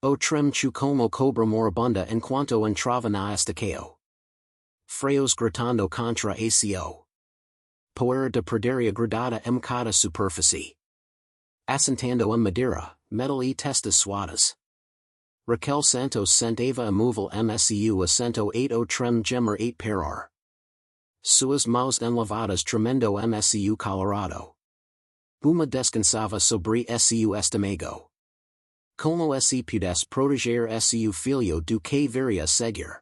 O trem chu como cobra moribunda en cuanto entravan a estacao. Freos gritando contra aco. Poera de perderia gradada em cada superficie. Assentando en madera, metal y testas suadas. Raquel Santos sentava imovil msu acento 8 o trem gemer 8 parar. Suas maus enlavadas tremendo msu Colorado. Uma descansava sobre su estómago. Como se pudes proteger su filho do que viria a seguir.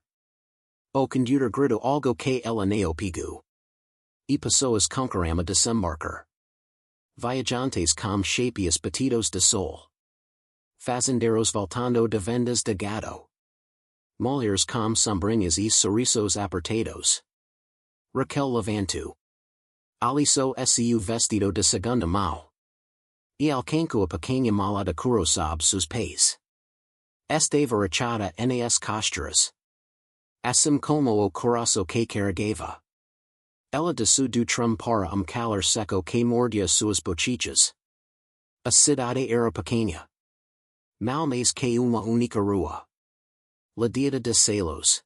O condutor gritou algo que ela não pegou. E pessoas concorreram a desembarcar. Viajantes com chapéus batidos de sol. Fazendeiros voltando de vendas de gado. Mulheres com sombrinhas e sorrisos apertados. Raquel levantou. Aliso su vestido de segunda mão. E alcançou a pequena mala de couro sob seus pés. Estava rachada nas costuras. Assim como o coração que carregava. Ela desceu do trem para calor seco que mordia suas bochechas. A cidade era pequena. Mal mais que uma única rua. La Dieta de Celos.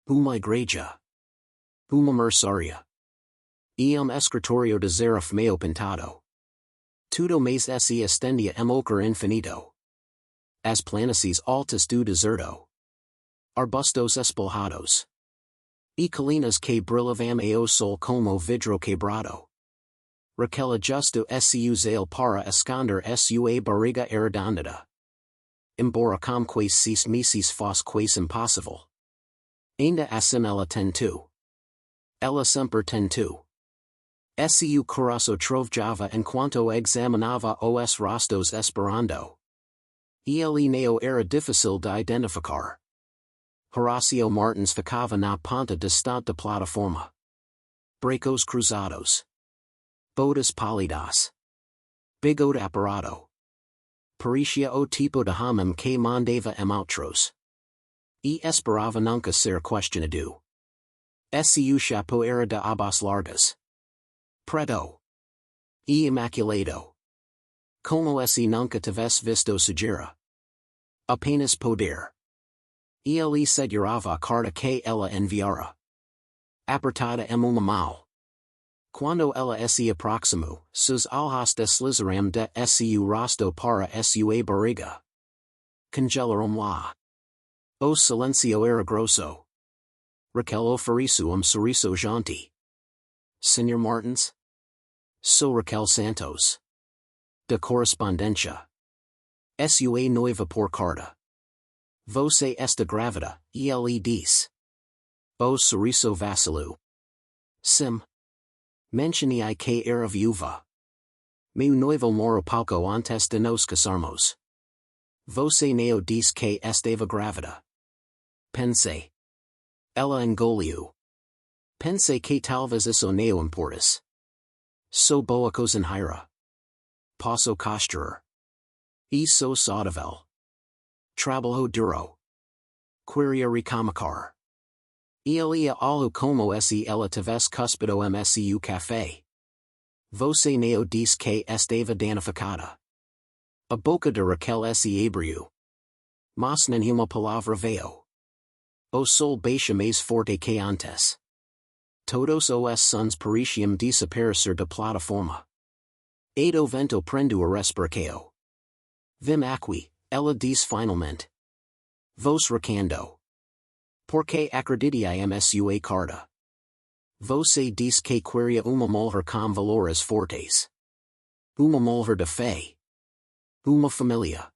Uma igreja. Uma mercearia. E escritorio de Zaref meio pintado. Tudo mais se estendia ochre infinito. As planicies altas do deserto. Arbustos espelhados. E colinas que brilhavam ao sol como vidro quebrado. Raquel ajustou su zail para esconder sua barriga arredondada. Embora com quais meses faz quase impossível. Ainda assim ela tentou. Ela sempre tentou. Su coração trovava enquanto examinava os rostos esperando. Ele não era difícil de identificar. Horacio Martins ficava na ponta distante da plataforma. Bracos cruzados. Botas pálidas. Bigode apurado. Parecia o tipo de homem que mandava outros. E esperava nunca ser questionado. Su chapéu era de abas largas. Preto. E imaculado. Como se nunca tivesse visto sujeira. Apenas poder. Ele segurava a carta que ela enviara. Apertada em uma mão. Quando ela se aproximou, seus olhos deslizaram de su rosto para sua barriga. Congelaram lá. O silêncio era grosso. Raquel ofereceu sorriso jaunty. Sr. Martins? Sou Raquel Santos. De correspondência. Sua noiva por carta. Você está grávida, ele disse. O sorriso vacilou. Sim. Mencionei que era viúva. Meu noivo morreu pouco antes de nos casarmos. Você não disse que estava grávida. Pensei. Ela engoliu. Pensei que talvez isso não importasse. Sou boa cozinheira. Posso costurar. E sou saudável. Trabalho duro. Queria recamacar. Ele ia algo como se ela tivesse cuspido msu café. Você não disse que estava danificada. A boca de Raquel se abriu. Mas nenhuma palavra veio. O sol baixa mais forte que antes. Todos os sons pareciam desaparecer da plataforma. O vento prendeu a respiração. Vim aqui, ela disse finalmente. Vos recando. Porque acreditei sua carta. Você disse que queria uma mulher com valores fortes. Uma mulher de fé. Uma família.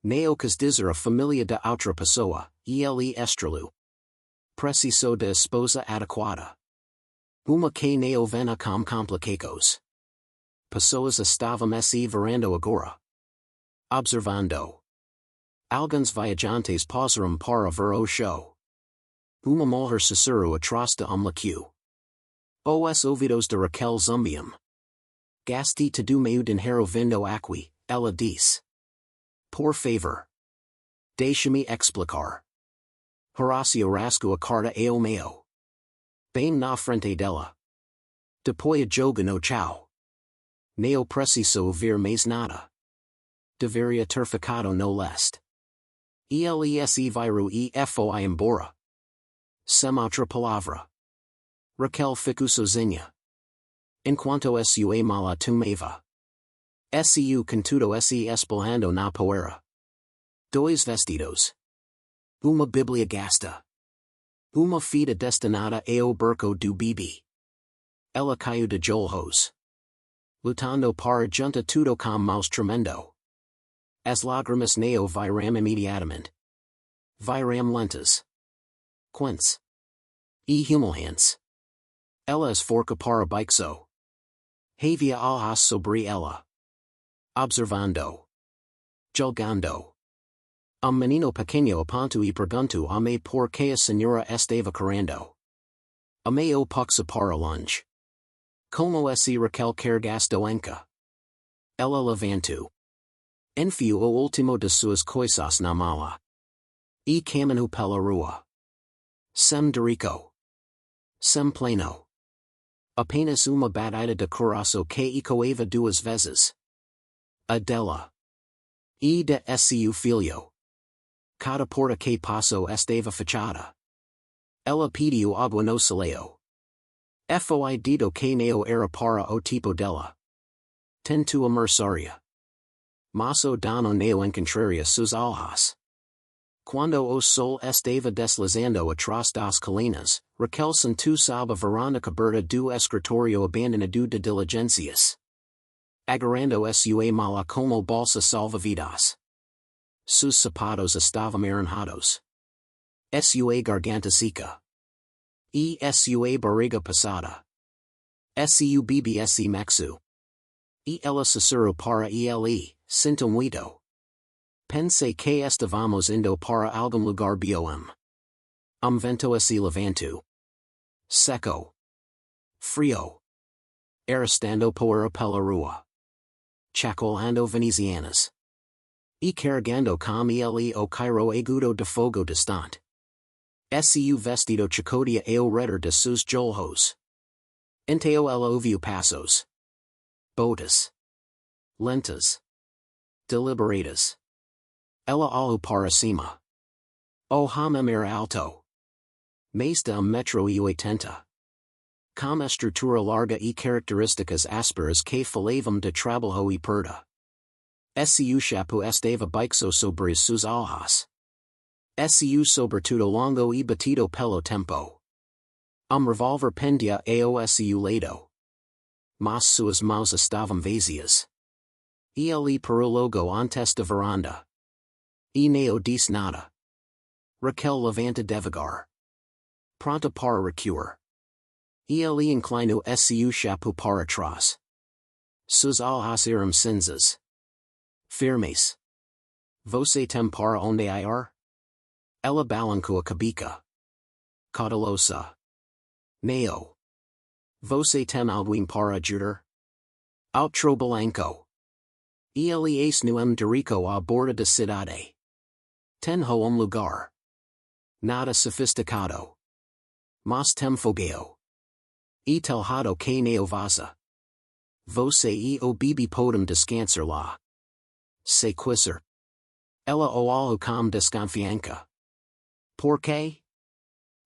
Não quis dizer a família de outra pessoa, ele estrelou. Preciso de esposa adequada. Uma que não venha com complicados. Pessoas estavam se verando agora. Observando. Alguns viajantes pausaram para ver o show. Uma mulher sussurrou atrás de laqueou. Os ouvidos de Raquel zumbiam. Gastei todo meu dinheiro vindo aqui, ela disse. Por favor. Deixe-me explicar. Horacio rasgou a carta ao meio. Bem na frente dela. Depois joga no chão. Não preciso ouvir mais nada. Deveria ter ficado no leste. Elese viru e foi embora. Sem outra palavra. Raquel ficou sozinha. Enquanto sua mala tumeva. Seu contudo se espalhando na poeira. Dois vestidos. Uma bíblia gasta. Uma fita destinada ao berco do bibi. Ela caiu de joelhos. Lutando para junta tudo com maus tremendo. As lágrimas neo viram imediatamente. Viram lentas. Quentes. E humilhantes. Ela esforca para baixo. Havia alhas sobre ela. Observando. Julgando. Menino pequeño aponto e pergunto a me por que a senhora estava correndo. A me o puxa para longe. Como se Raquel carregasse doenca. Ela levantou. Enfiou o último de suas coisas na mala. E caminhou pela rua. Sem dirico. Sem plano. Apenas uma batida de coração que ecoava duas vezes. Adela. E de seu filho. Cada porta que passou estava fechada. Ela pediu água no salão. Foi dito que não era para o tipo dela. Tentou a mercearia. Mas o dono não encontraria suas alhas. Quando o sol estava deslizando atrás das colinas, Raquel sentiu sob a varanda coberta do escritório abandonado de diligências. Agarrando sua mala como bolsa salva-vidas. Sus sapatos estavam arranjados. Sua garganta seca. E sua barriga passada. Seu bbs maxu. E ela sussurrou para ele, sinto muito. Pensei que estávamos indo para algum lugar bom. Vento se levantou. Seco. Frio. Arrastando poeira pela rua. Chacoalhando venezianas. E carregando com ele o cairo agudo de fogo distante. Seu vestido chicotea ao redor de seus joelhos. Enteo ela ouviu passos. Botas. Lentas. Deliberadas. Ela olhou para cima. O homem era alto. Mais de metro e 80. Com estrutura larga e características ásperas que falavam de trabalho e perda. Seu chapo estava baixo sobre suas alhas. Seu sobretudo longo e batido pelo tempo. Revólver pendia ao seu lado. Mas suas mãos estavam vazias. Ele parou logo antes da varanda. E não disse nada. Raquel levanta devagar. Pronta para recuar. Ele inclinou seu chapo para trás. Suas alhas eram cinzas. Firmes. Você tem para onde ir? Ela balancou a cabeça. Cautelosa. Não. Você tem alguém para ajudar? Outro balanco. Ele não dirico à borda da cidade. Tenho lugar. Nada sofisticado. Mas tem fogueo. E telhado que não vaza. Você e o bibi podem descansar lá. Sequizar. Ela o olhou com desconfiança. Por quê?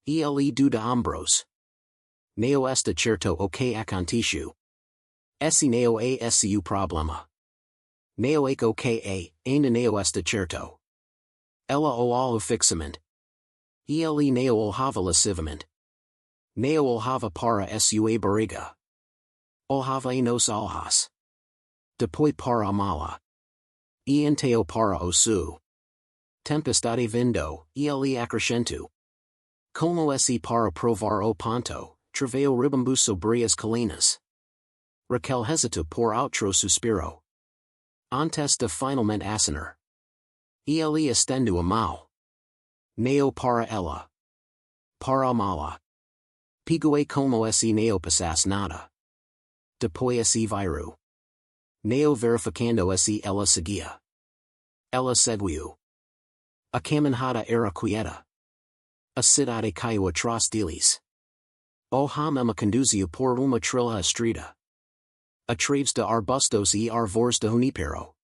Ele duda ombros. Não está certo o que aconteceu. Esse não é seu problema. Não é o que é, ainda não está certo. Ela o olhou fixamente. Ele não olhava lascivamente. Não olhava para sua barriga. Olhava em nos olhos. Depois para a mala. E enteo para o sul. Tempestade vindo, ele acrescentou. Como se para provar o ponto, travail ribambu sobre as colinas. Raquel hesitou por outro suspiro. Antes de finalmente assinar. Ele estendeu a mão. Não para ela. Para a mala. Pigue como se não passasse nada. Depois se virou. Não verificando se ela seguia. Ela seguiu. A caminhada era quieta. A cidade caiu atrás deles. O homem conduziu por uma trilha estreita. Atrás de arbustos e árvores de junipero.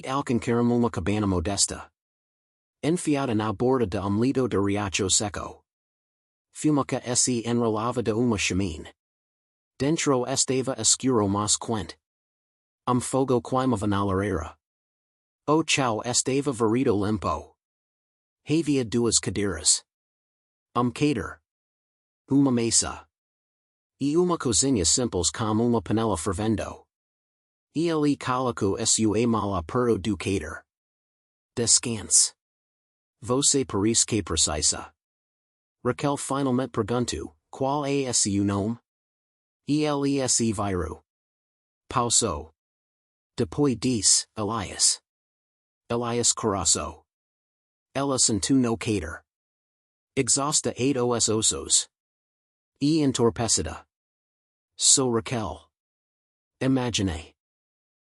Alcançaram uma cabana modesta. Enfiada na borda de Amlito de Riacho Seco. Fumaca se enrolava de uma chamine. Dentro estava escuro mas quente. Fogo queimava na lareira. O chão estava varrido limpo. Havia duas cadeiras. Cadeira. Uma mesa. E uma cozinha simples como uma panela fervendo. Ele colocou sua mala para o cater. Descanse. Você parece que precisa. Raquel finalmente perguntou, qual é seu nome? Ele se virou. Pausou. Depois disse, Elias. Elias Coraço. Ela sentou no cater. Exausta os ossos. E entorpecida. Sou Raquel. Imagine.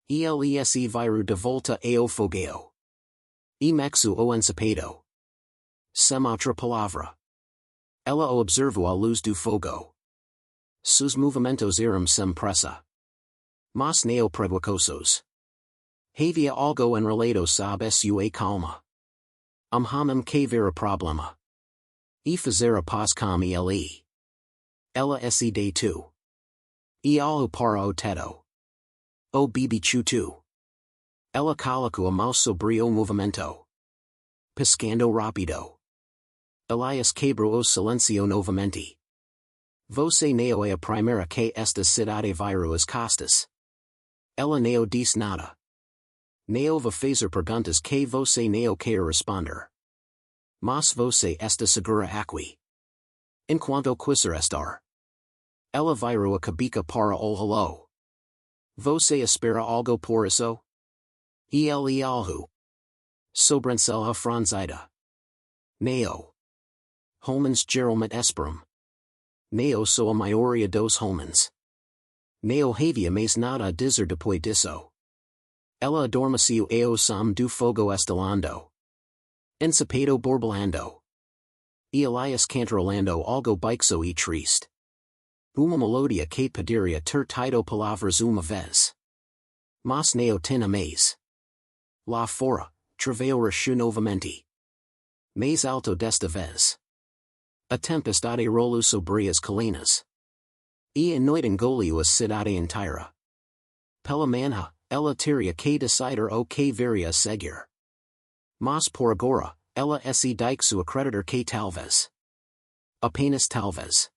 Ele se virou de volta ao fogueo. E mexo o ensapado. Sem outra palavra. Ela o observou à luz do fogo. Seus movimentos eram sem pressa. Mas neo preguiçosos. Havia algo enrolado sob sua calma. Hamem que vera problema. E fazera paz com ele. Ela se deitou. E olhou para o teto. O bibi chutu. Ela colocou a mão sobre o movimento. Piscando rápido. Elias quebrou o silencio novamente. Você não é a primeira que esta cidade virou as costas. Ela não disse nada. Não va fazer perguntas que você não quer responder. Mas você está segura aqui. Enquanto quiser estar. Ela virou a cabeça para o hello. Você espera algo por isso? E ele algo. Sobrancelha franzida. Não. Homens geralmente esperam. Não sou a maioria dos homens. Não havia mais nada a dizer depois disso. Ela adormeceu ao som do fogo estalando. Ensapado borbolando. E Elias cantarolando algo baixo e triste. Uma melodia que poderia ter tido palavras uma vez. Mas não tinha mais. Lá fora, troveu rachu novamente. Mais alto desta vez. A tempestade rolou sobre as colinas. E a noite engoliu a cidade inteira. Pela manhã, ela teria que decidir o que viria a seguir. Mas por agora, ela se disse acreditar que talvez. Apenas talvez.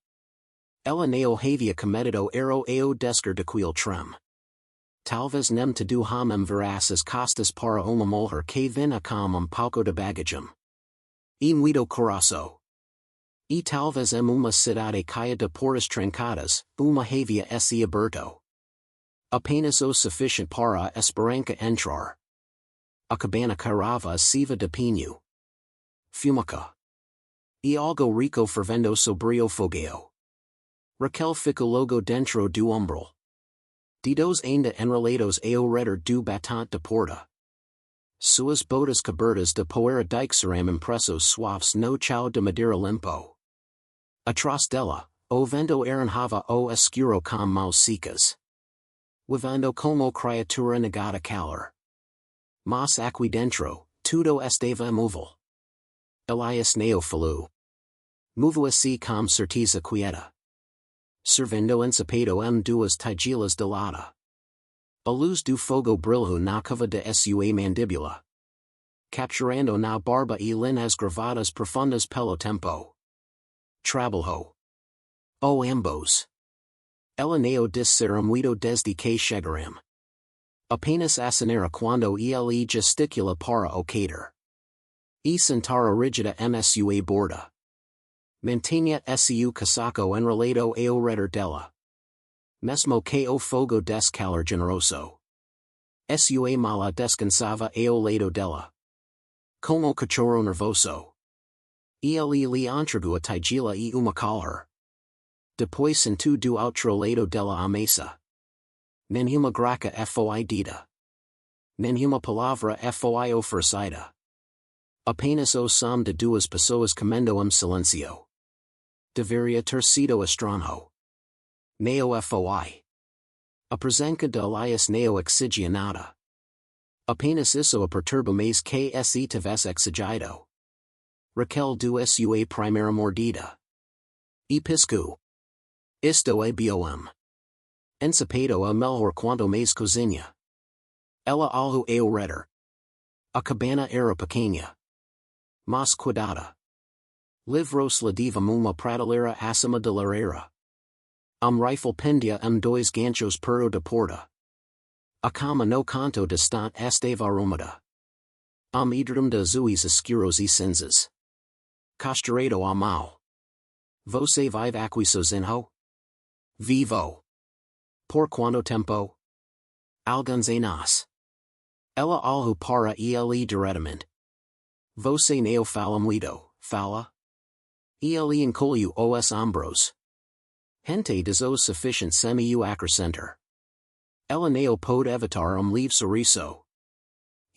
Ela não havia cometido erro ao descobrir trem. Talvez nem tudo hamem veras as costas para uma mulher que vinha com pouco de bagagem. E muito coração. E talvez uma cidade caia de portas trancadas, uma havia se aberto. Apenas o suficiente para a esperança entrar. A cabana carava siva de pinho. Fumaca. E algo rico fervendo sobre o fogueo. Raquel ficou logo dentro do umbral. Dedos ainda enrolados ao redor do batente de porta. Suas botas cobertas de poeira deixaram impressos suaves no chão de madeira limpo. Atrás dela, o vento arranhava o escuro com mãos secas. Vivendo como criatura negada calor. Mas aqui dentro, tudo estava imóvel. Elias não falou. Moveu-se com certeza quieta. Servendo ensapado duas tigelas de lata. A luz do fogo brilhou na cova de sua mandíbula. Capturando na barba e linhas gravadas profundas pelo tempo. Trabalhou. O ambos. Ela não disseram muito desde que chegaram. Apenas acenara quando ele gesticula para o cater. E sentara rígida sua borda. Mantinha seu casaco enrolado ao redor dela. Mesmo que o fogo des calor generoso. Sua mala descansava ao lado dela. Como cachorro nervoso. Ele lhe entregou a tigela e uma colher. Depois sentou do outro lado dela a mesa. Nenhuma graca foi dita. Nenhuma palavra foi oferecida. Apenas o som de duas pessoas comendo silêncio. Deveria ter sido estranho. Não foi. A presença de Elias não exigia nada. Apenas isso a perturba mais que se tivesse exigido. Raquel du sua primera mordida. Episcu. Isto a bom. Encipado a melhor quanto mais cozinha. Ela algo ao redor. A cabana era pequena. Mas cuidada. Livros la diva uma prateleira acima de lareira. Rifle pendia dois ganchos perto de porta. A cama no canto distante estava arrumada. Idrum de azuis escuros e cinzas. Costurado a mão. Você vive aqui sozinho? Vivo. Por quanto tempo? Alguns anos. Ela algo para ele diretamente. Você não fala muito, fala? Ele encolheu os ombros. Gente desos sufficient semi-u acrescentar. Ela não pode evitar leave sorriso.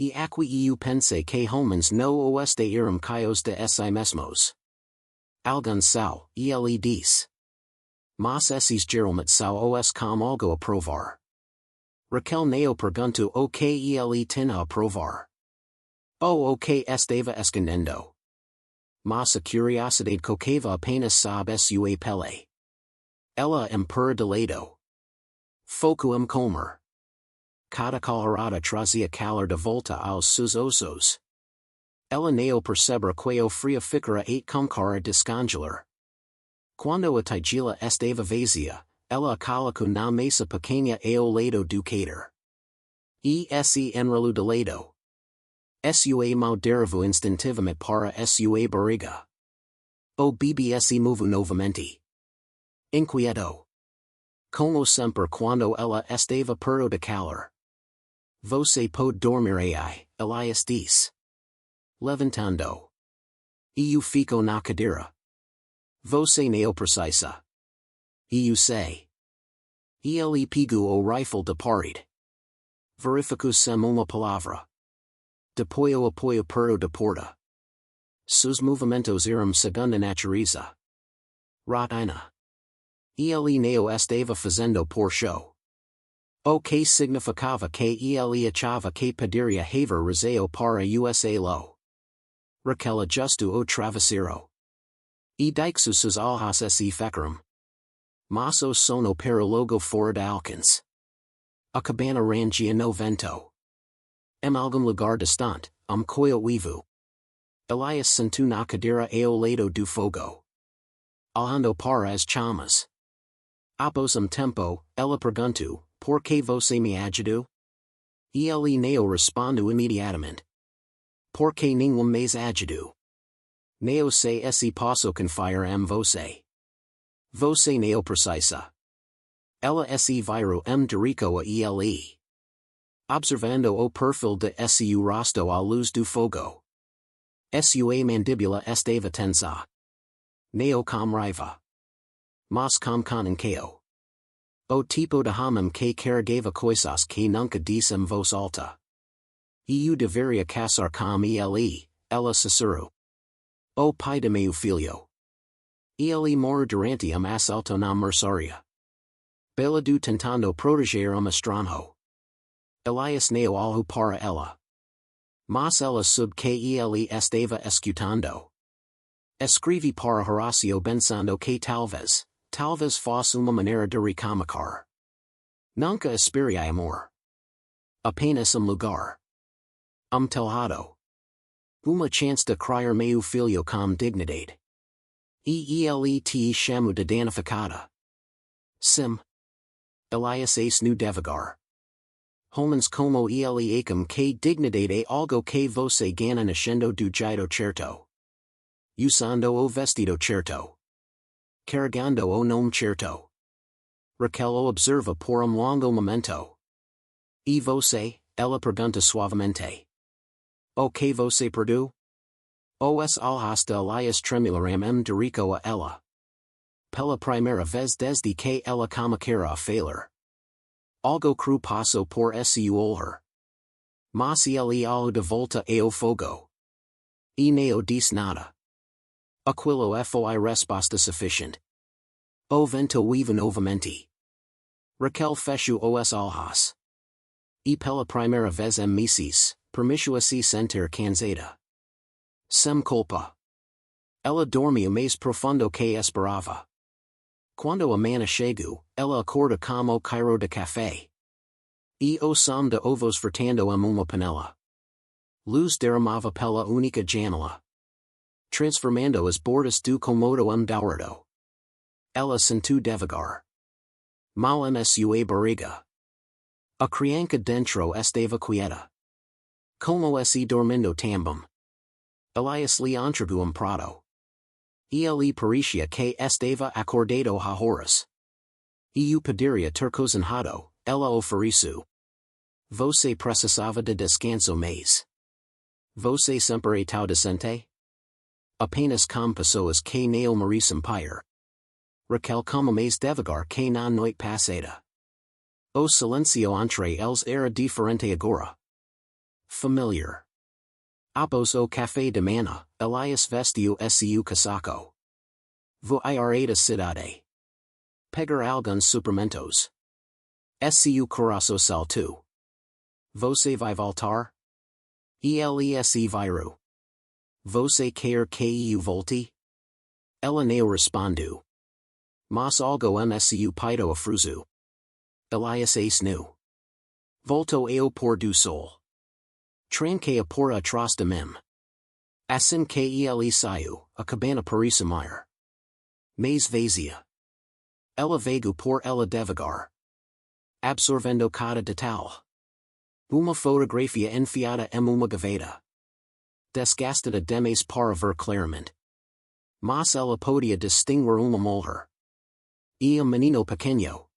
E aqui eu pense que homens no oeste irem caios de si mesmos. Alguns são, ele diz. Mas esses geralmente são os com algo a provar. Raquel não pergunto o que ele tinha a provar. O que estava escondendo. Mas a curiosidade cocava apenas sabe sua pele. Ela per de lado. Foco comer. Cada colorada trazia calor de volta aos seus ossos. Ela não percebera que o fria ficara com cara descongelar. Quando a tigela estava vazia, ela a colocou na mesa pequena ao lado do cater. Se enrolou de lado. Sua mão derivou instintivamente para sua barriga. O BBS moveu novamente. Inquieto. Como sempre quando ela estava perto de calor. Você pode dormir aí, Elias diz. Levantando. Eu fico na cadeira. Você não precisa. Eu sei. Ele pegou o rifle de parede. Verificou sem uma palavra. Depois o apoio perto de porta. Seus movimentos eram segundo a natureza. Rotina. Ele não estava fazendo por show. O que significava que ele achava que poderia haver razão para usa lo. Raquel ajustou o travesseiro. E dixo seus olhos se fecaram. Mas o sono para logo fora de alcance. A cabana rangia no vento. Algum lugar distante, coio vivo. Elias sentou na cadeira ao lado do fogo. Olhando para as chamas. Após tempo, ela perguntou, por que você me ajudou? Ele não respondeu imediatamente. Por que nenhum mais ajudou? Não sei se posso confiar você. Você não precisa. Ela se virou dirico a ele. Observando o perfil de seu rosto à luz do fogo. Sua mandíbula estava tensa. Não com raiva. Mas com encaio. O tipo de homem que carregava coisas que nunca disse em voz alta. Eu deveria caçar com ele, ela sussurrou. O pai de meu filho. Ele morreu durante assalto na mercearia. Belado tentando proteger estranho. Elias não olhou para ela. Mas ela soube que ele estava escutando. Escrevi para Horacio pensando que talvez fosse uma maneira de recomicar. Nunca esperei amor. Apenas lugar. Telhado. Uma chance de criar meu filho com dignidade. Ele te chamo de danificada. Sim. Elias ace nu devagar. Homens como ele acum que dignidade é algo que você ganha nascendo do jeito certo. Usando o vestido certo. Carregando o nome certo. Raquel o observa por longo momento. E você, ela pergunta suavemente. O que você perdeu? Os olhos de Elias tremularam dirico a ela. Pela primeira vez desde que ela começara a falar. Algo cru passou por seu olhar. Mas ele olhou de volta ao fogo. E não disse nada. Aquilo foi resposta suficiente. O vento vive novamente. Raquel fechou os olhos. E pela primeira vez em meses, permitiu-se sentir cansada. Sem culpa. Ella dormia mais profundo que esperava. Quando a mana chego, ela acorda como cairo de café. E o som de ovos fritando em uma panela. Luz derramava pela única janela. Transformando as bordas do cômodo dourado. Ela sentiu devagar. Mal em sua barriga. A criança dentro estava quieta. Como se dormindo também. Elias lhe entregou prato. Ele parecia que estava acordado a horas. Eu pediria turcosanhado, ela ofereceu. Você precisava de descanso mais. Você sempre tão decente? Apenas com pessoas que não merecem pair. Raquel como mais devagar que na noite passada. O silêncio entre eles era diferente agora. Familiar. Após o café de manhã, Elias vestiu seu casaco. Vou ir da cidade. Pegar alguns suplementos. Seu coração saltou. Você vai voltar? Ele viru. Você quer que eu volte? Ela não respondeu. Mas algo seu peito afruzu. Elias nu. Voltou ao pôr do sol. Tranquei a por atrás de mim. Assim que ele saiu, a cabana parecia maior. Mais vazia. Ela veio por ela devagar. Absorvendo cada detalhe. Uma fotografia enfiada em uma gaveta. Desgastada demais para ver claramente. Mas ela podia distinguir uma mulher. E menino pequeno.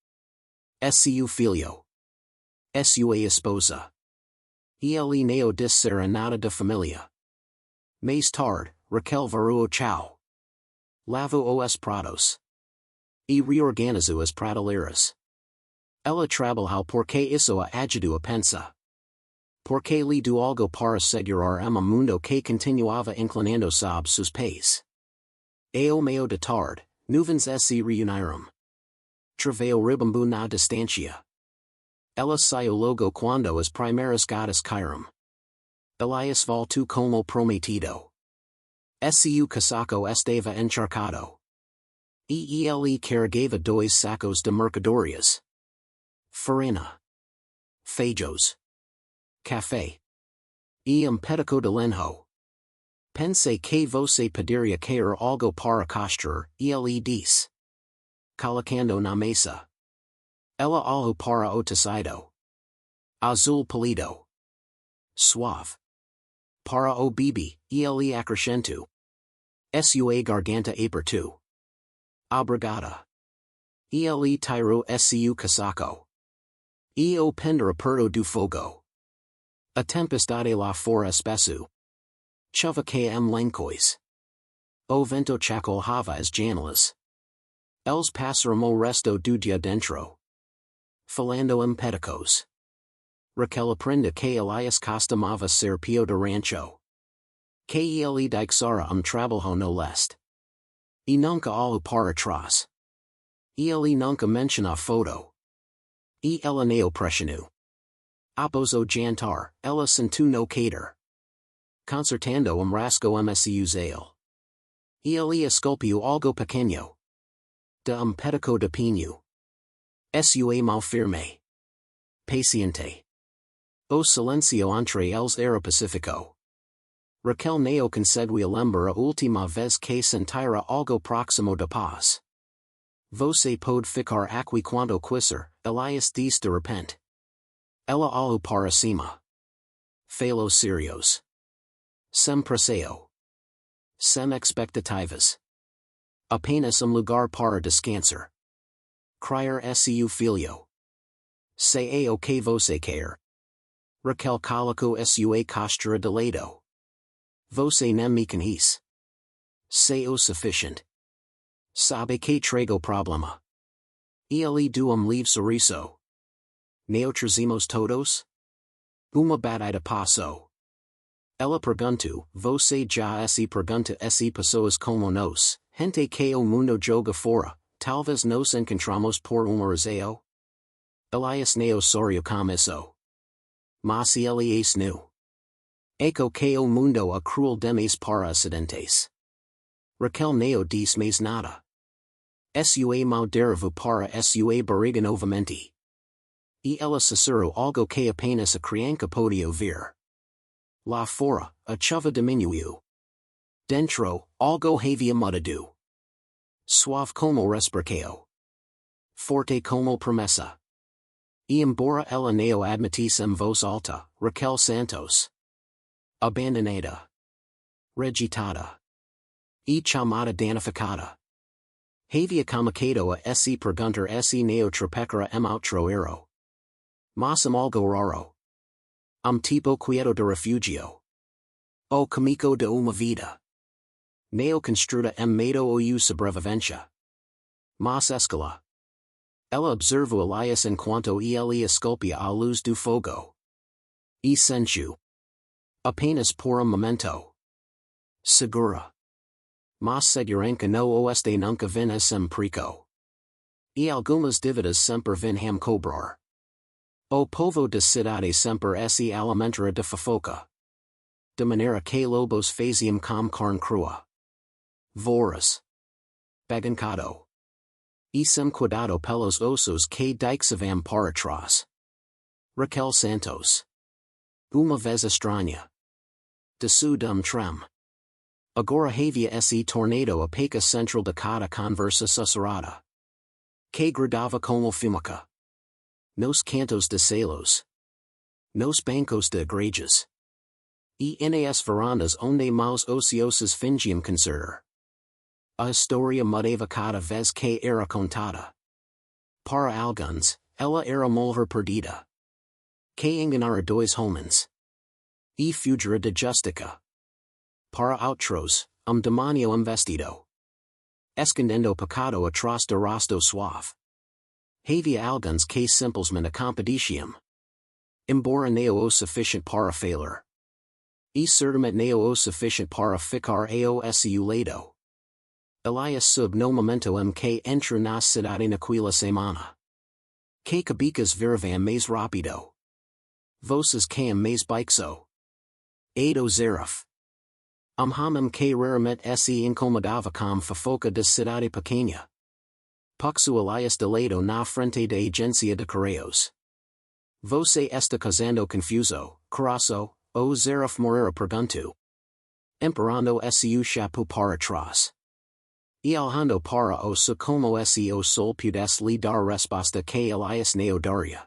Seu filho. Sua esposa. Ele não dissera nada de família. Mais tarde, Raquel varou o chão. Lavou os pratos. E reorganizou as prateleiras. Ela trabalhou porque isso a ajudou a pensar. Porque lhe deu algo para segurar mundo que continuava inclinando sob seus pés. Ao meio da tarde, nuvens se reuniram. Travail ribambu na distância. Ela saiu logo quando as primeiras gotas caíram. Elias voltou como prometido. Seu casaco estava encharcado. E ele carregava dois sacos de mercadorias. Farina. Feijos. Café. E petaco de lenho. Pensei que você poderia querer algo para costar, ele disse. Colocando na mesa. Ela olhou para o tecido. Azul pálido. Suave. Para o bebê, ele acrescentou. Sua garganta apertou. Obrigada. Ele tirou seu casaco. E o prendera perto do fogo. A tempestade lá fora espesso. Chuva que lençóis. O vento chacoalhava as janelas. Eles passaram o resto do dia dentro. Falando peticos. Raquel aprende que Elias costumava ser pio de rancho. Que ele deixara trabalho no leste. E nunca olhou para trás. Ele nunca menciona foto. E ela não pressionou. Após o jantar, ela sentou no cater. Concertando rasgo seu zail. Ele esculpiu algo pequeno. De petaco de pinho. Sua mão firme. Paciente. O silencio entre eles era pacífico. Raquel não conseguia lembrar a última vez que sentira algo próximo de paz. Você pode ficar aqui quando quiser, Elias disse de repente. Ela olhou para cima. Falou serios. Sem pressão. Sem expectativas. Apenas lugar para descansar. Criar seu filho. Sei o que você quer. Raquel colocou sua costura de lado. Você não me conhece. Sei o suficiente. Sabe que trago problema. Ele deu leve sorriso. Não trazemos todos? Uma batida passou. Ela perguntou, você já se pergunta se pessoas como nós, gente que o mundo joga fora, talvez nos encontramos por razão? Elias não sorriu com isso. Mas ele nu. Eco que o mundo a cruel demais para acidentes. Raquel neo dis mais nada. Sua mau derivu para sua barriga novamente. E ela cicero algo que apenas a criança podio vir. Lá fora, a chuva diminuiu. Dentro, algo havia mudado. Suave como respirao. Forte como promessa. E embora ela neo admitisse em voz alta, Raquel Santos. Abandonada. Rejeitada. E chamada danificada. Havia comunicado a se perguntar se neo trapecara outro ero. Mas algo raro. Tipo quieto de refugio. O comico de uma vida. Neo construda medo ou sobrevivencia. Mas escala. Ela observou Elias enquanto ele esculpia a luz do fogo. E sentiu. Apenas por momento. Segura. Mas segurança no oeste nunca vem sem perigo. E algumas dívidas sempre vêm ham cobrar. O povo de cidade sempre se alimentara de fofoca. De maneira que lobos faziam com carne crua. Voraz. Bagancado. E sem cuidado pelos ossos que deixavam para trás. Raquel Santos. Uma vez estranha. De su trem. Agora havia esse tornado a peca central de cada conversa sussurrada. Que gradava como fumaca. Nos cantos de celos. Nos bancos de igrejas. E nas verandas onde maus ociosos fingiam concertar. A historia mudava cada vez que era contada. Para alguns, ela era mulher perdida. Que enganara dois homens. E fugira de justica. Para outros, demonio investido. Escondendo pecado atrás de rosto suave. Havia alguns que simplesmente acompadeciam. Embora neo o sufficient para falar. E certamente neo o sufficient para ficar ao seu lado. Elias sub no momento que entra na cidade naquela semana. Que cabicas viravam mais rápido. Voces caem mais baixo. Ado zarif. Hamam que raramente se incomodava com fofoca de cidade pequena. Puxo Elias de lado na frente da agência de correios. Você está casando confuso, coração, o zarif morera perguntou. Emperando su chapu para trás. E alhando para o su como o sol pudesse lhe dar resposta que Elias neo daria.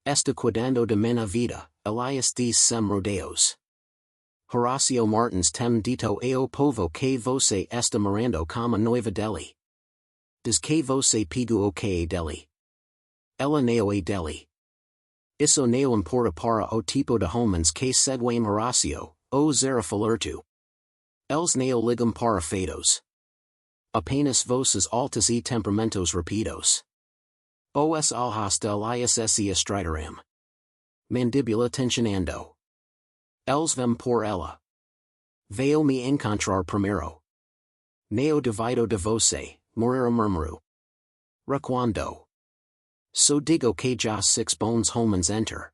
Está cuidando de minha vida, Elias diz sem rodeos. Horacio Martins tem dito ao povo que você está morando como noiva dele. Diz que você pediu o que dele. Ela neo a dele. Isso neo importa para o tipo de homens que seguem Horacio, o zarif alerto. Els neo ligam para fados. Apenas voces altas e temperamentos rapidos. Os alhas de Elias se estreitaram. Mandíbula tensionando. Els vem por ela. Veo me encontrar primero. Neo divido de você, morera murmuru. Requando. So digo que já six bones homens enter.